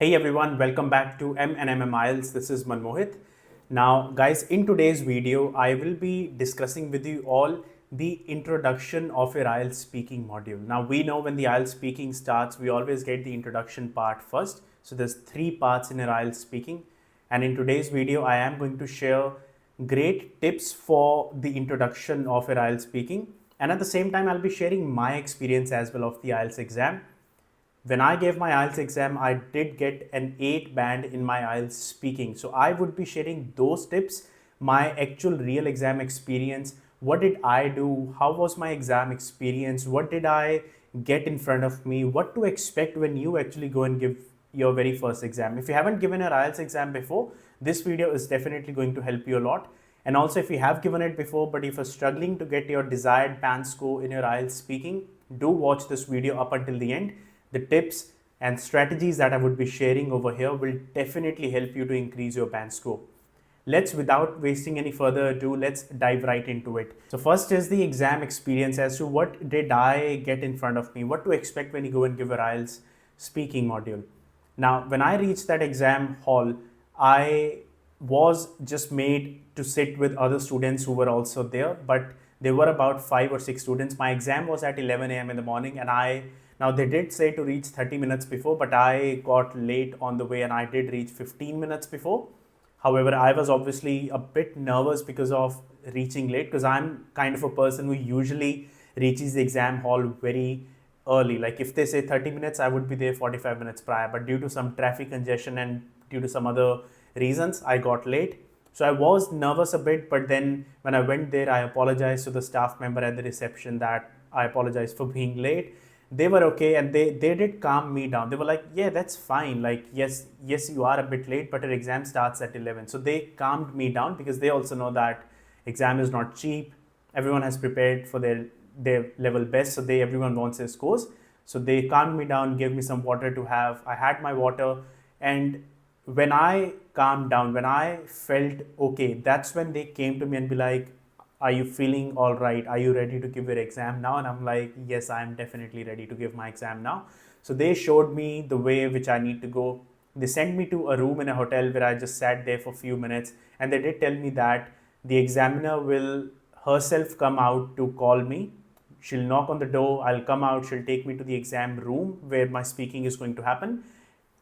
Hey everyone, welcome back to M&M IELTS. This is Manmohit. Now guys, in today's video, I will be discussing with you all the introduction of your IELTS speaking module. Now we know when the IELTS speaking starts, we always get the introduction part first. So there's 3 parts in your IELTS speaking. And in today's video, I am going to share great tips for the introduction of your IELTS speaking. And at the same time, I'll be sharing my experience as well of the IELTS exam. When I gave my IELTS exam, I did get an 8 band in my IELTS speaking. So I would be sharing those tips, my actual real exam experience. What did I do? How was my exam experience? What did I get in front of me? What to expect when you actually go and give your very first exam? If you haven't given your IELTS exam before, this video is definitely going to help you a lot. And also if you have given it before, but if you're struggling to get your desired band score in your IELTS speaking, do watch this video up until the end. The tips and strategies that I would be sharing over here will definitely help you to increase your band score. Without wasting any further ado, let's dive right into it. So first is the exam experience as to what did I get in front of me, what to expect when you go and give a IELTS speaking module. Now, when I reached that exam hall, I was just made to sit with other students who were also there, but there were about 5 or 6 students. My exam was at 11 a.m. in the morning, and now they did say to reach 30 minutes before, but I got late on the way and I did reach 15 minutes before. However, I was obviously a bit nervous because of reaching late, because I'm kind of a person who usually reaches the exam hall very early. Like if they say 30 minutes, I would be there 45 minutes prior. But due to some traffic congestion and due to some other reasons, I got late. So I was nervous a bit, but then when I went there, I apologized to the staff member at the reception that I apologize for being late. They were okay, and they did calm me down. They were like, yeah, that's fine, like yes you are a bit late, but your exam starts at 11. So they calmed me down because they also know that exam is not cheap. Everyone has prepared for their level best, so everyone wants their scores. So they calmed me down, gave me some water to have. I had my water, and when I calmed down, when I felt okay, that's when they came to me and be like, are you feeling all right? Are you ready to give your exam now? And I'm like, yes, I'm definitely ready to give my exam now. So they showed me the way which I need to go. They sent me to a room in a hotel where I just sat there for a few minutes, and they did tell me that the examiner will herself come out to call me. She'll knock on the door, I'll come out, she'll take me to the exam room where my speaking is going to happen,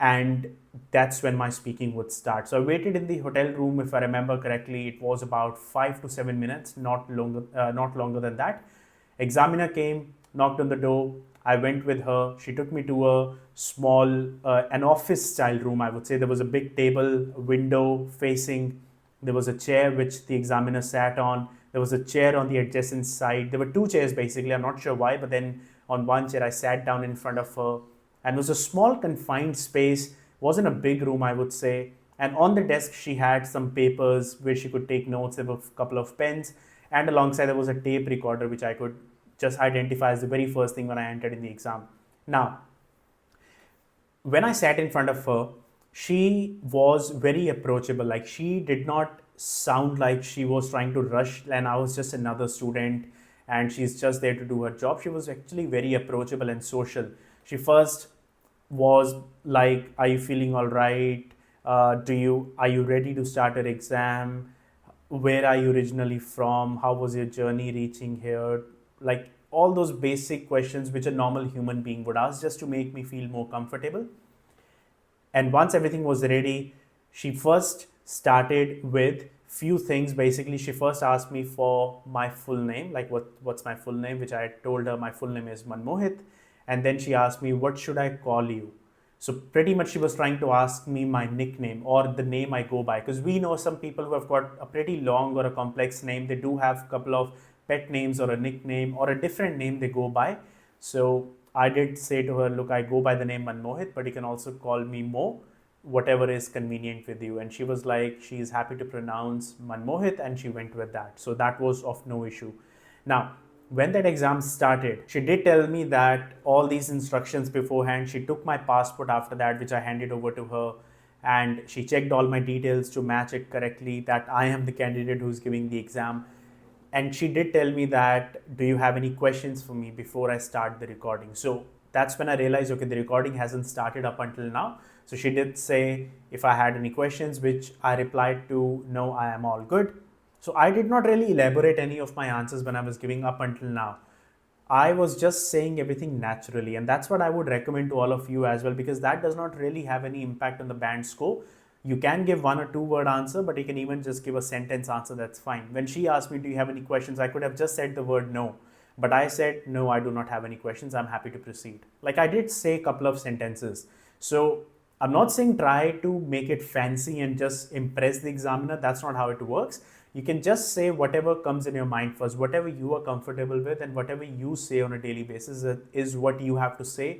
and that's when my speaking would start. So I waited in the hotel room. If I remember correctly, it was about 5 to 7 minutes, not longer than that. Examiner came, knocked on the door. I went with her. She took me to a small, an office style room, I would say. There was a big table, window facing. There was a chair which the examiner sat on. There was a chair on the adjacent side. There were 2 chairs basically. I'm not sure why, but then on one chair I sat down in front of her, and it was a small confined space. Wasn't a big room, I would say. And on the desk she had some papers where she could take notes. There were a couple of pens, and alongside there was a tape recorder which I could just identify as the very first thing when I entered in the exam. Now, when I sat in front of her, she was very approachable. Like, she did not sound like she was trying to rush and I was just another student and she's just there to do her job. She was actually very approachable and social. She first was like, are you feeling all right? Are you ready to start your exam? Where are you originally from? How was your journey reaching here? Like, all those basic questions which a normal human being would ask, just to make me feel more comfortable. And once everything was ready, she first started with few things. Basically, she first asked me for my full name, like what's my full name, which I told her my full name is Manmohit. And then she asked me, what should I call you? So pretty much she was trying to ask me my nickname or the name I go by, because we know some people who have got a pretty long or a complex name, they do have a couple of pet names or a nickname or a different name they go by. So I did say to her, look, I go by the name Manmohit, but you can also call me Mo, whatever is convenient with you. And she was like, she is happy to pronounce Manmohit, and she went with that. So that was of no issue. Now, when that exam started, she did tell me that all these instructions beforehand. She took my passport after that, which I handed over to her, and she checked all my details to match it correctly, that I am the candidate who's giving the exam. And she did tell me that, do you have any questions for me before I start the recording? So that's when I realized, okay, the recording hasn't started up until now. So she did say if I had any questions, which I replied to, no, I am all good. So I did not really elaborate any of my answers when I was giving up until now. I was just saying everything naturally, and that's what I would recommend to all of you as well, because that does not really have any impact on the band score. You can give 1 or 2 word answer, but you can even just give a sentence answer, that's fine. When she asked me, do you have any questions, I could have just said the word no, but I said, no, I do not have any questions, I'm happy to proceed. Like I did say a couple of sentences. So I'm not saying try to make it fancy and just impress the examiner. That's not how it works. You can just say whatever comes in your mind first, whatever you are comfortable with, and whatever you say on a daily basis is what you have to say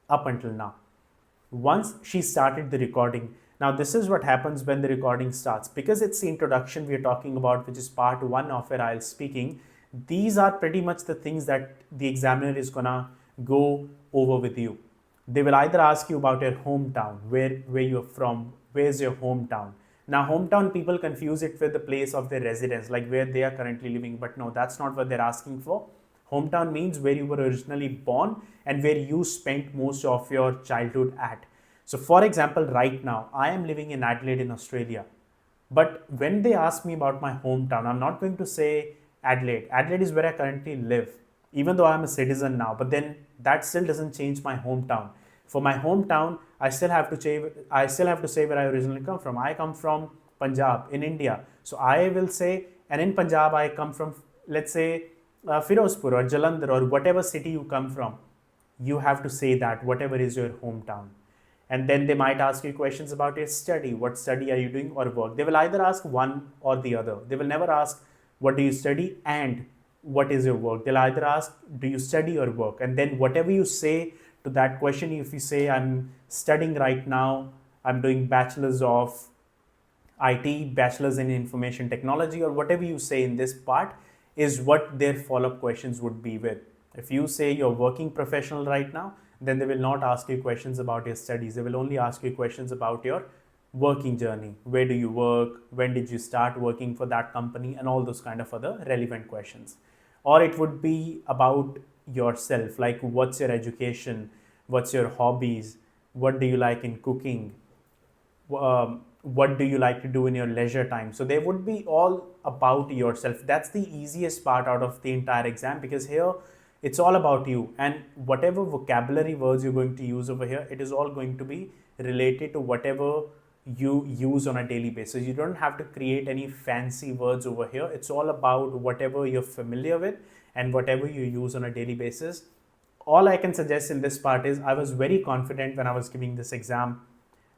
up until now. Once she started the recording, now this is what happens when the recording starts. Because it's the introduction we are talking about, which is part 1 of your IELTS speaking, these are pretty much the things that the examiner is gonna go over with you. They will either ask you about your hometown, where you're from, where's your hometown. Now, hometown, people confuse it with the place of their residence, like where they are currently living, but no, that's not what they're asking for. Hometown means where you were originally born and where you spent most of your childhood at. So, for example, right now, I am living in Adelaide in Australia. But when they ask me about my hometown, I'm not going to say Adelaide. Adelaide is where I currently live, even though I'm a citizen now. But then that still doesn't change my hometown. For my hometown, I still have to say where I originally come from. I come from Punjab in India. So I will say, and in Punjab, I come from, let's say, Firozpur or Jalandhar or whatever city you come from. You have to say that, whatever is your hometown. And then they might ask you questions about your study. What study are you doing, or work? They will either ask one or the other. They will never ask, what do you study and what is your work? They'll either ask, do you study or work? And then whatever you say to that question, if you say, I'm studying right now, I'm doing bachelor's of IT, bachelor's in information technology, or whatever you say in this part is what their follow-up questions would be with. If you say you're working professional right now, then they will not ask you questions about your studies. They will only ask you questions about your working journey. Where do you work? When did you start working for that company? And all those kind of other relevant questions. Or it would be about yourself, like what's your education? What's your hobbies? What do you like in cooking? What do you like to do in your leisure time? So they would be all about yourself. That's the easiest part out of the entire exam, because here it's all about you, and whatever vocabulary words you're going to use over here, it is all going to be related to whatever you use on a daily basis. You don't have to create any fancy words over here. It's all about whatever you're familiar with and whatever you use on a daily basis. All I can suggest in this part is I was very confident when I was giving this exam.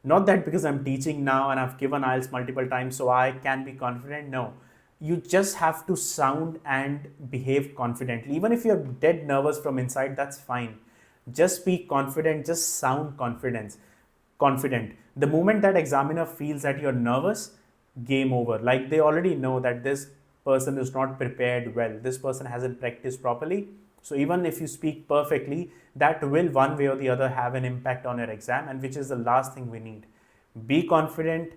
Not that because I'm teaching now and I've given IELTS multiple times so I can be confident. No, you just have to sound and behave confidently. Even if you're dead nervous from inside, that's fine. Just be confident, just sound confident. The moment that examiner feels that you're nervous, game over. Like they already know that this person is not prepared well. This person hasn't practiced properly. So even if you speak perfectly, that will one way or the other have an impact on your exam, and which is the last thing we need. Be confident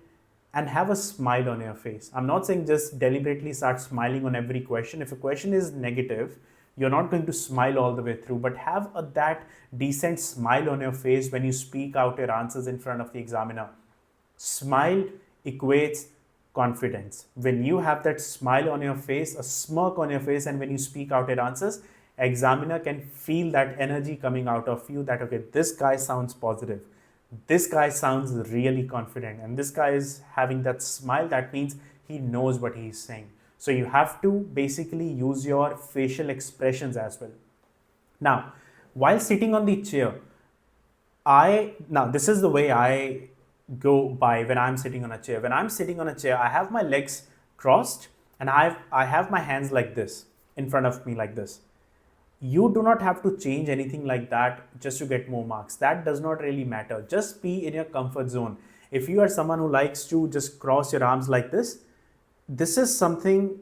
and have a smile on your face. I'm not saying just deliberately start smiling on every question. If a question is negative, you're not going to smile all the way through, but have that decent smile on your face when you speak out your answers in front of the examiner. Smile equates confidence. When you have that smile on your face, a smirk on your face, and when you speak out your answers, examiner can feel that energy coming out of you, that okay, this guy sounds positive, this guy sounds really confident, and this guy is having that smile. That means he knows what he's saying. So you have to basically use your facial expressions as well. Now, while sitting on the chair, now this is the way I go by when I'm sitting on a chair. When I'm sitting on a chair, I have my legs crossed and I have my hands like this in front of me like this. You do not have to change anything like that just to get more marks. That does not really matter. Just be in your comfort zone. If you are someone who likes to just cross your arms like this is something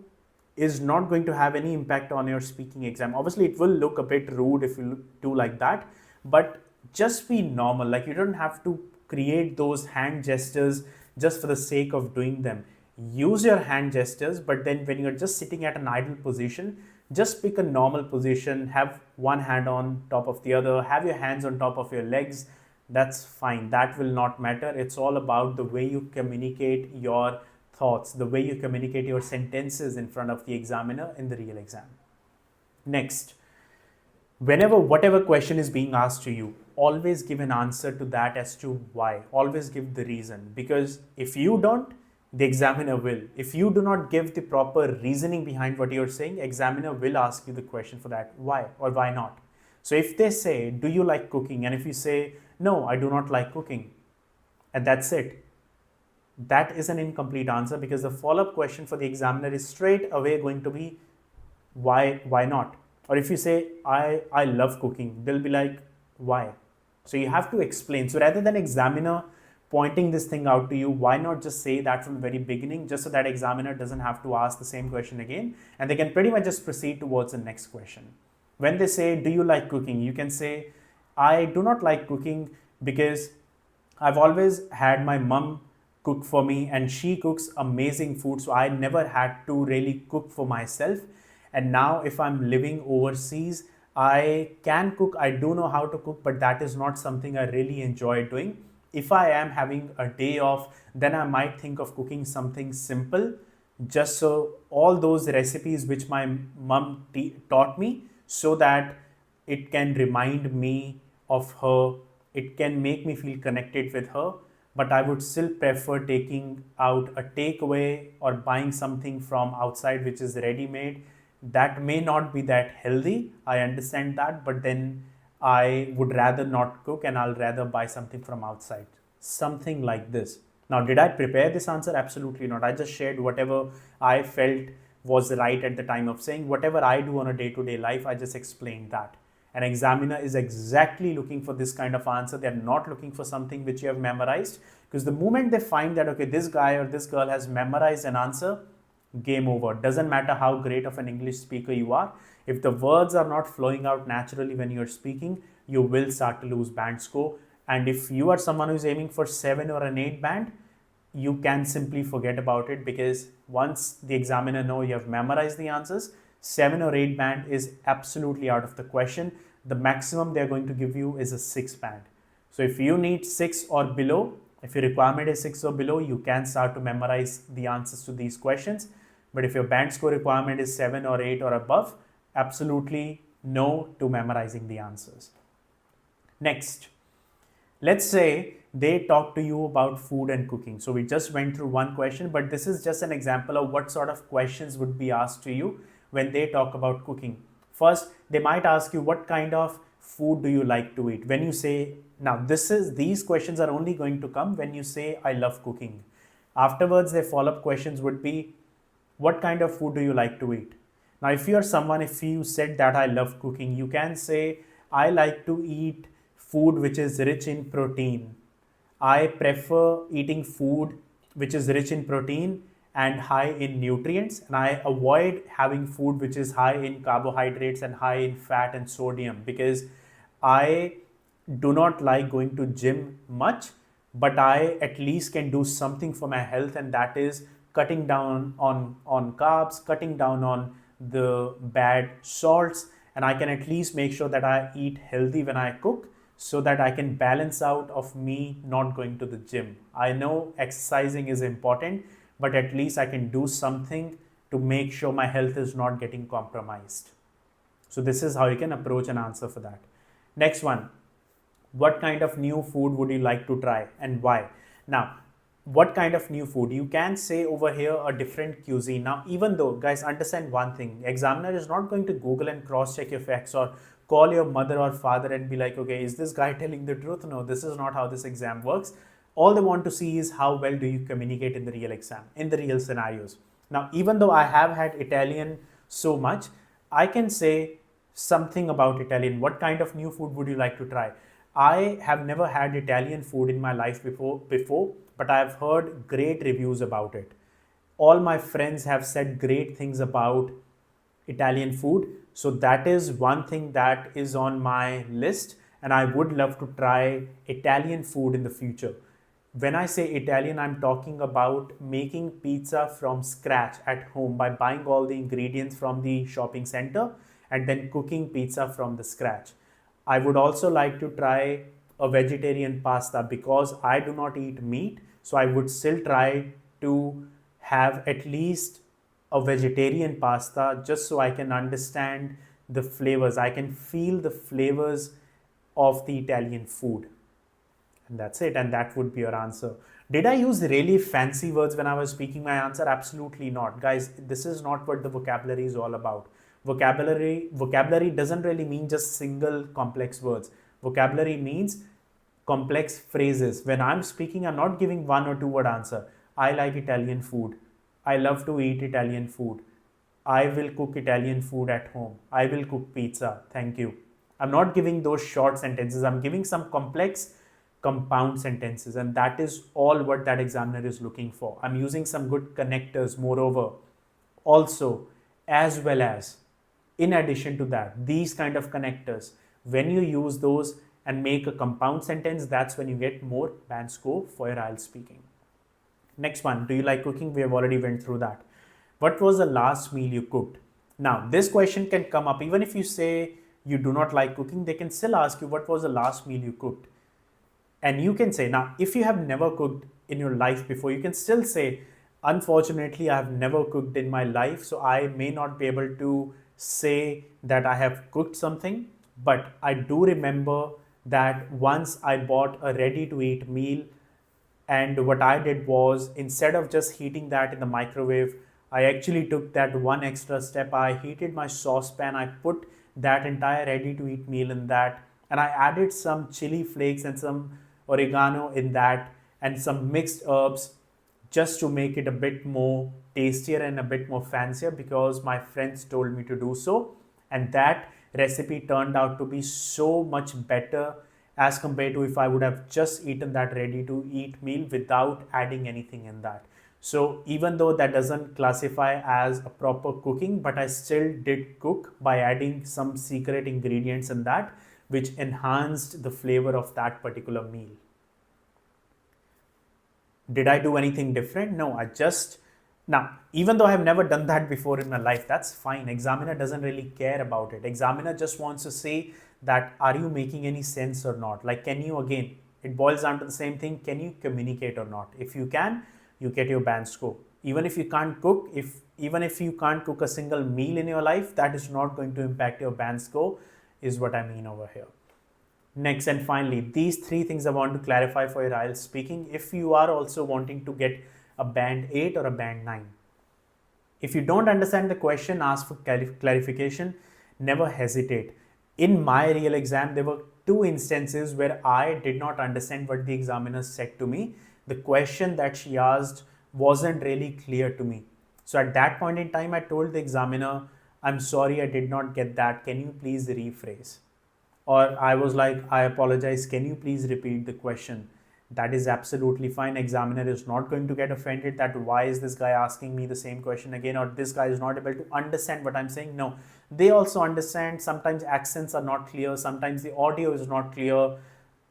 is not going to have any impact on your speaking exam. Obviously, it will look a bit rude if you do like that, but just be normal. Like you don't have to create those hand gestures just for the sake of doing them. Use your hand gestures, but then when you're just sitting at an idle position, just pick a normal position, have one hand on top of the other, have your hands on top of your legs, that's fine. That will not matter. It's all about the way you communicate your thoughts, the way you communicate your sentences in front of the examiner in the real exam. Next, whenever whatever question is being asked to you, always give an answer to that as to why. Always give the reason, because if you don't, the examiner will. If you do not give the proper reasoning behind what you're saying, examiner will ask you the question for that, why or why not. So if they say, do you like cooking, and if you say, no, I do not like cooking, and that's it, that is an incomplete answer, because the follow-up question for the examiner is straight away going to be, why not? Or if you say, I love cooking, they'll be like, why? So you have to explain. So rather than examiner pointing this thing out to you, why not just say that from the very beginning, just so that examiner doesn't have to ask the same question again, and they can pretty much just proceed towards the next question. When they say, do you like cooking, you can say, I do not like cooking because I've always had my mom cook for me, and she cooks amazing food, so I never had to really cook for myself. And now if I'm living overseas, I can cook, I do know how to cook, but that is not something I really enjoy doing. If I am having a day off, then I might think of cooking something simple, just so all those recipes which my mom taught me, so that it can remind me of her, it can make me feel connected with her. But I would still prefer taking out a takeaway or buying something from outside which is ready made. That may not be that healthy, I understand that, but then I would rather not cook and I'll rather buy something from outside. Something like this. Now, did I prepare this answer? Absolutely not. I just shared whatever I felt was right at the time of saying. Whatever I do on a day-to-day life, I just explained that. An examiner is exactly looking for this kind of answer. They're not looking for something which you have memorized, because the moment they find that, okay, this guy or this girl has memorized an answer, game over. Doesn't matter how great of an English speaker you are. If the words are not flowing out naturally when you're speaking, you will start to lose band score. And if you are someone who's aiming for 7 or an 8 band, you can simply forget about it, because once the examiner know you have memorized the answers, 7 or 8 band is absolutely out of the question. The maximum they're going to give you is a 6 band. So if you need 6 or below, if your requirement is 6 or below, you can start to memorize the answers to these questions. But if your band score requirement is 7 or 8 or above, absolutely no to memorizing the answers. Next, let's say they talk to you about food and cooking. So we just went through one question, but this is just an example of what sort of questions would be asked to you when they talk about cooking. First, they might ask you, what kind of food do you like to eat? When you say, now these questions are only going to come when you say, I love cooking. Afterwards, their follow-up questions would be, what kind of food do you like to eat? Now, if you are someone, if you said that I love cooking, you can say, I like to eat food which is rich in protein. I prefer eating food which is rich in protein and high in nutrients, and I avoid having food which is high in carbohydrates and high in fat and sodium, because I do not like going to gym much, but I at least can do something for my health, and that is cutting down on carbs, cutting down on the bad salts, and I can at least make sure that I eat healthy when I cook, so that I can balance out of me not going to the gym. I know exercising is important, but at least I can do something to make sure my health is not getting compromised. So this is how you can approach an answer for that. Next one, what kind of new food would you like to try and why? Now, what kind of new food? You can say over here a different cuisine. Now, even though, guys, understand one thing, examiner is not going to Google and cross-check your facts or call your mother or father and be like, okay, is this guy telling the truth? No, this is not how this exam works. All they want to see is how well do you communicate in the real exam, in the real scenarios. Now, even though I have had Italian so much, I can say something about Italian. What kind of new food would you like to try? I have never had Italian food in my life before, but I have heard great reviews about it. All my friends have said great things about Italian food. So that is one thing that is on my list, and I would love to try Italian food in the future. When I say Italian, I'm talking about making pizza from scratch at home by buying all the ingredients from the shopping center and then cooking pizza from the scratch. I would also like to try a vegetarian pasta because I do not eat meat. So I would still try to have at least a vegetarian pasta just so I can understand the flavors. I can feel the flavors of the Italian food. And that's it. And that would be your answer. Did I use really fancy words when I was speaking my answer? Absolutely not. Guys, this is not what the vocabulary is all about. Vocabulary doesn't really mean just single complex words. Vocabulary means complex phrases. When I'm speaking, I'm not giving one or two word answer. I like Italian food. I love to eat Italian food. I will cook Italian food at home. I will cook pizza. Thank you. I'm not giving those short sentences. I'm giving some complex compound sentences, and that is all what that examiner is looking for. I'm using some good connectors, moreover. Also, as well as, in addition to that, these kind of connectors, when you use those and make a compound sentence, that's when you get more band score for your IELTS speaking. Next one, do you like cooking? We have already went through that. What was the last meal you cooked? Now, this question can come up even if you say you do not like cooking, they can still ask you what was the last meal you cooked. And you can say, now, if you have never cooked in your life before, you can still say, unfortunately, I have never cooked in my life, so I may not be able to say that I have cooked something, but I do remember that once I bought a ready to eat meal, and what I did was, instead of just heating that in the microwave, I actually took that one extra step. I heated my saucepan, I put that entire ready to eat meal in that, and I added some chili flakes and some oregano in that and some mixed herbs just to make it a bit more tastier and a bit more fancier because my friends told me to do so. And that recipe turned out to be so much better as compared to if I would have just eaten that ready to eat meal without adding anything in that. So even though that doesn't classify as a proper cooking, but I still did cook by adding some secret ingredients in that which enhanced the flavor of that particular meal. Did I do anything different? No, now, even though I have never done that before in my life, that's fine. Examiner doesn't really care about it. Examiner just wants to say that, are you making any sense or not? Like, can you, again, it boils down to the same thing. Can you communicate or not? If you can, you get your band score. Even if you can't cook, even if you can't cook a single meal in your life, that is not going to impact your band score, is what I mean over here. Next and finally, these three things I want to clarify for your IELTS speaking. If you are also wanting to get a band 8 or a band 9. If you don't understand the question, ask for clarification. Never hesitate. In my real exam, there were 2 instances where I did not understand what the examiner said to me. The question that she asked wasn't really clear to me. So at that point in time, I told the examiner, I'm sorry, I did not get that. Can you please rephrase? Or I was like, I apologize. Can you please repeat the question? That is absolutely fine. Examiner is not going to get offended that why is this guy asking me the same question again, or this guy is not able to understand what I'm saying. No, they also understand. Sometimes accents are not clear. Sometimes the audio is not clear.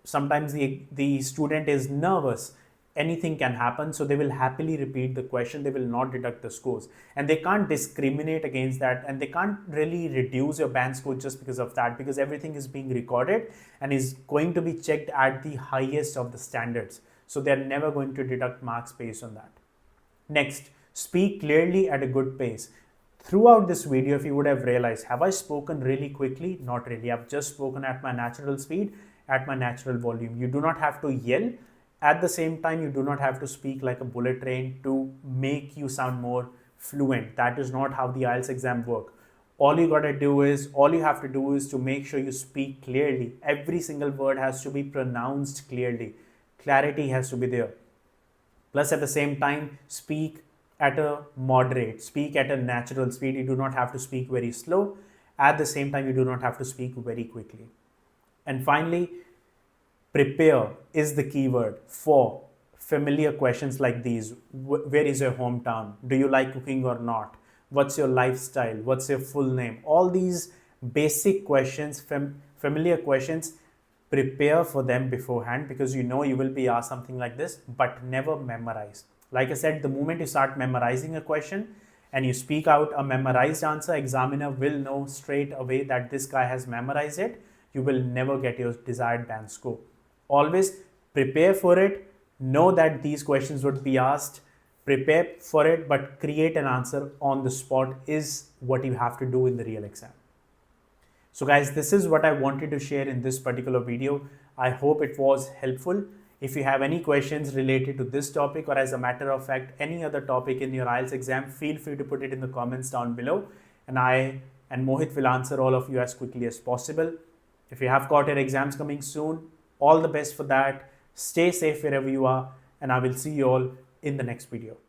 Sometimes the student is nervous. Anything can happen, so they will happily repeat the question. They will not deduct the scores, and they can't discriminate against that, and they can't really reduce your band score just because of that, because everything is being recorded and is going to be checked at the highest of the standards, so they're never going to deduct marks based on that. Next, speak clearly at a good pace. Throughout this video, if you would have realized, have I spoken really quickly? Not really. I've just spoken at my natural speed, at my natural volume. You do not have to yell. At the same time, you do not have to speak like a bullet train to make you sound more fluent. That is not how the IELTS exam works. All you have to do is to make sure you speak clearly. Every single word has to be pronounced clearly. Clarity has to be there. Plus, at the same time, speak at a moderate, speak at a natural speed. You do not have to speak very slow. At the same time, you do not have to speak very quickly. And finally, prepare is the keyword for familiar questions like these. Where is your hometown? Do you like cooking or not? What's your lifestyle? What's your full name? All these basic questions, familiar questions, prepare for them beforehand, because you know you will be asked something like this, but never memorize. Like I said, the moment you start memorizing a question and you speak out a memorized answer, examiner will know straight away that this guy has memorized it. You will never get your desired band score. Always prepare for it. Know that these questions would be asked. Prepare for it, but create an answer on the spot is what you have to do in the real exam. So guys, this is what I wanted to share in this particular video. I hope it was helpful. If you have any questions related to this topic, or as a matter of fact, any other topic in your IELTS exam, feel free to put it in the comments down below, and I and Mohit will answer all of you as quickly as possible. If you have got your exams coming soon, all the best for that. Stay safe wherever you are, and I will see you all in the next video.